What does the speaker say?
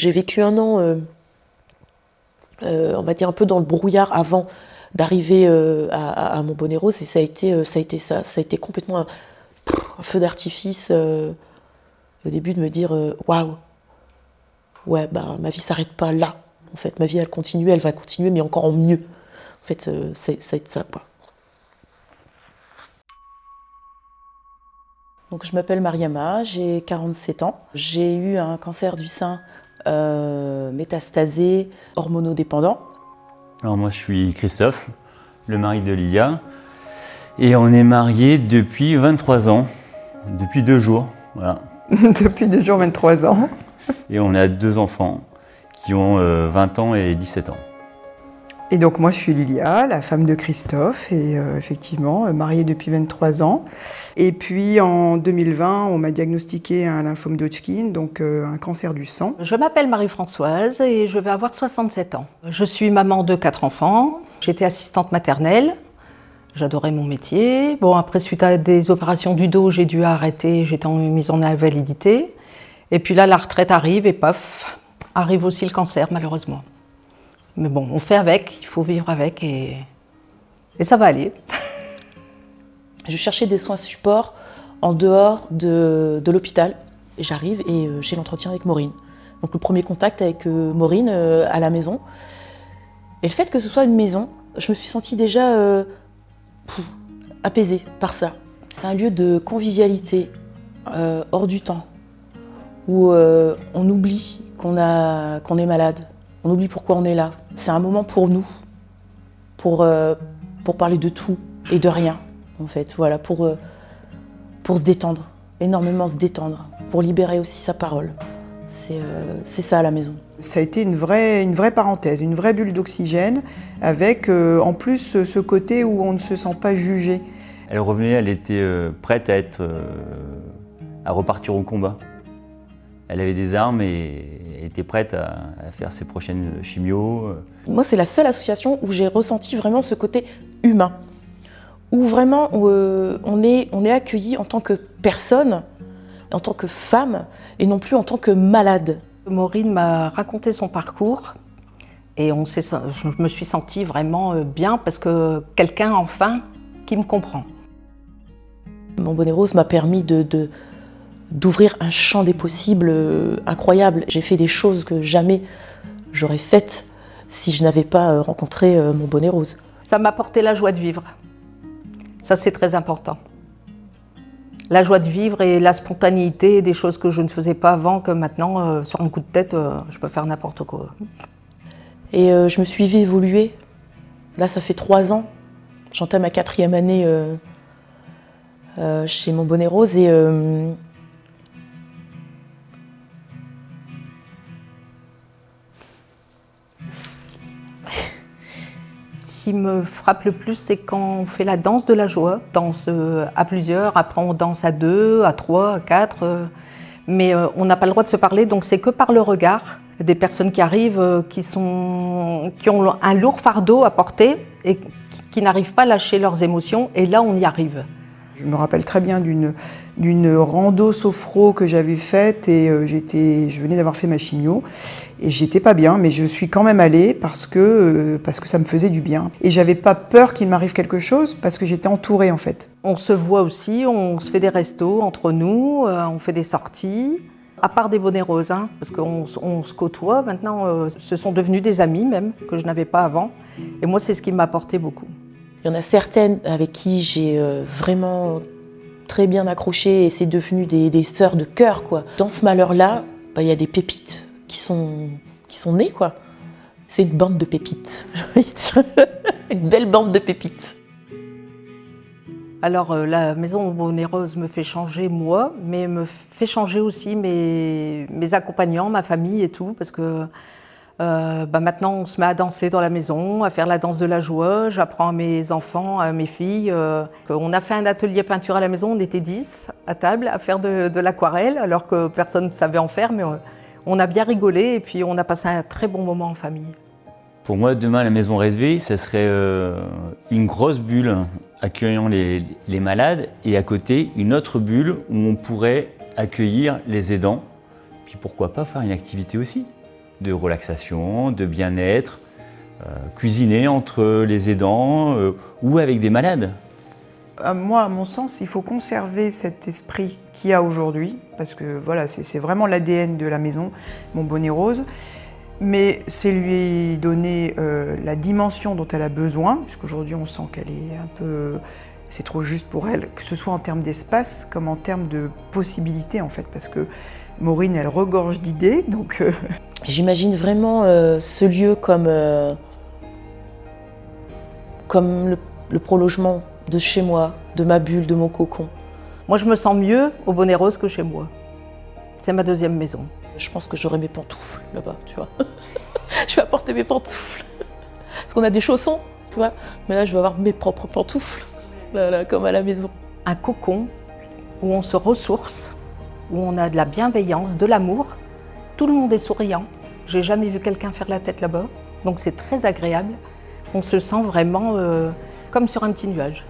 J'ai vécu un an, on va dire un peu dans le brouillard avant d'arriver à Montbonnet-Rose, et ça a été complètement un feu d'artifice au début de me dire waouh, ouais, bah, ma vie s'arrête pas là. En fait, ma vie elle continue, elle va continuer, mais encore en mieux. En fait, ça va être ça, quoi. Donc, je m'appelle Mariama, j'ai 47 ans. J'ai eu un cancer du sein métastasé, hormonodépendant. Alors moi je suis Christophe, le mari de Lilia, et on est mariés depuis 23 ans, depuis 2 jours, voilà. Depuis 2 jours, 23 ans. Et on a 2 enfants qui ont 20 ans et 17 ans. Et donc moi je suis Lilia, la femme de Christophe, et effectivement mariée depuis 23 ans. Et puis en 2020, on m'a diagnostiqué un lymphome d'Hodgkin, donc un cancer du sang. Je m'appelle Marie-Françoise et je vais avoir 67 ans. Je suis maman de 4 enfants, j'étais assistante maternelle, j'adorais mon métier. Bon, après, suite à des opérations du dos, j'ai dû arrêter, j'étais mise en invalidité. Et puis là, la retraite arrive et paf, arrive aussi le cancer malheureusement. Mais bon, on fait avec, il faut vivre avec et ça va aller. Je cherchais des soins support en dehors de l'hôpital. J'arrive et j'ai l'entretien avec Maureen. Donc le premier contact avec Maureen à la maison. Et le fait que ce soit une maison, je me suis sentie déjà apaisée par ça. C'est un lieu de convivialité hors du temps, où on oublie qu'on est malade. On oublie pourquoi on est là. C'est un moment pour nous, pour parler de tout et de rien, en fait. Voilà, pour se détendre, énormément se détendre, pour libérer aussi sa parole. C'est ça, la maison. Ça a été une vraie parenthèse, une vraie bulle d'oxygène, avec en plus ce côté où on ne se sent pas jugé. Elle revenait, elle était prête à repartir au combat. Elle avait des armes et elle était prête à faire ses prochaines chimios. Moi, c'est la seule association où j'ai ressenti vraiment ce côté humain, où vraiment on est accueilli en tant que personne, en tant que femme, et non plus en tant que malade. Maureen m'a raconté son parcours et je me suis sentie vraiment bien parce que quelqu'un enfin qui me comprend. Montbonnet-Rose m'a permis d'ouvrir un champ des possibles incroyable. J'ai fait des choses que jamais j'aurais faites si je n'avais pas rencontré Montbonnet-Rose. Ça m'a apporté la joie de vivre. Ça, c'est très important. La joie de vivre et la spontanéité, des choses que je ne faisais pas avant, que maintenant, sur un coup de tête, je peux faire n'importe quoi. Et je me suis vue évoluer. Là, ça fait 3 ans. J'entame ma 4e année chez Montbonnet-Rose et Ce qui me frappe le plus, c'est quand on fait la danse de la joie, danse à plusieurs, après on danse à 2, à 3, à 4, mais on n'a pas le droit de se parler, donc c'est que par le regard des personnes qui arrivent, qui ont un lourd fardeau à porter et qui n'arrivent pas à lâcher leurs émotions, et là on y arrive. Je me rappelle très bien d'une rando sophro que j'avais faite et je venais d'avoir fait ma chimio et j'étais pas bien, mais je suis quand même allée parce que ça me faisait du bien. Et j'avais pas peur qu'il m'arrive quelque chose parce que j'étais entourée en fait. On se voit aussi, on se fait des restos entre nous, on fait des sorties. À part des bonnets roses, hein, parce qu'on se côtoie maintenant, ce sont devenus des amis même, que je n'avais pas avant. Et moi, c'est ce qui m'a apporté beaucoup. Il y en a certaines avec qui j'ai vraiment très bien accroché et c'est devenu des sœurs de cœur, quoi. Dans ce malheur-là, il y a des pépites qui sont nées, quoi. C'est une bande de pépites, une belle bande de pépites. Alors la maison Montbonnet-Rose me fait changer moi, mais me fait changer aussi mes accompagnants, ma famille et tout, parce que maintenant on se met à danser dans la maison, à faire la danse de la joie, j'apprends à mes enfants, à mes filles. On a fait un atelier peinture à la maison, on était 10 à table à faire de l'aquarelle, alors que personne ne savait en faire, mais on a bien rigolé et puis on a passé un très bon moment en famille. Pour moi, demain, la maison Resvé, ça serait une grosse bulle accueillant les malades et à côté, une autre bulle où on pourrait accueillir les aidants. Puis pourquoi pas faire une activité aussi. de relaxation, de bien-être, cuisiner entre les aidants ou avec des malades. Moi, à mon sens, il faut conserver cet esprit qu'il y a aujourd'hui, parce que voilà, c'est vraiment l'ADN de la maison, Mon Bonnet Rose. Mais c'est lui donner la dimension dont elle a besoin, puisqu'aujourd'hui on sent qu'elle est un peu... c'est trop juste pour elle, que ce soit en termes d'espace comme en termes de possibilités en fait, parce que Maureen, elle regorge d'idées, donc... J'imagine vraiment ce lieu comme le prolongement de chez moi, de ma bulle, de mon cocon. Moi, je me sens mieux au Bonnet Rose que chez moi. C'est ma deuxième maison. Je pense que j'aurai mes pantoufles là-bas, tu vois. Je vais apporter mes pantoufles. Parce qu'on a des chaussons, tu vois. Mais là, je vais avoir mes propres pantoufles, là, comme à la maison. Un cocon où on se ressource, où on a de la bienveillance, de l'amour. Tout le monde est souriant. J'ai jamais vu quelqu'un faire la tête là-bas. Donc c'est très agréable. On se sent vraiment comme sur un petit nuage.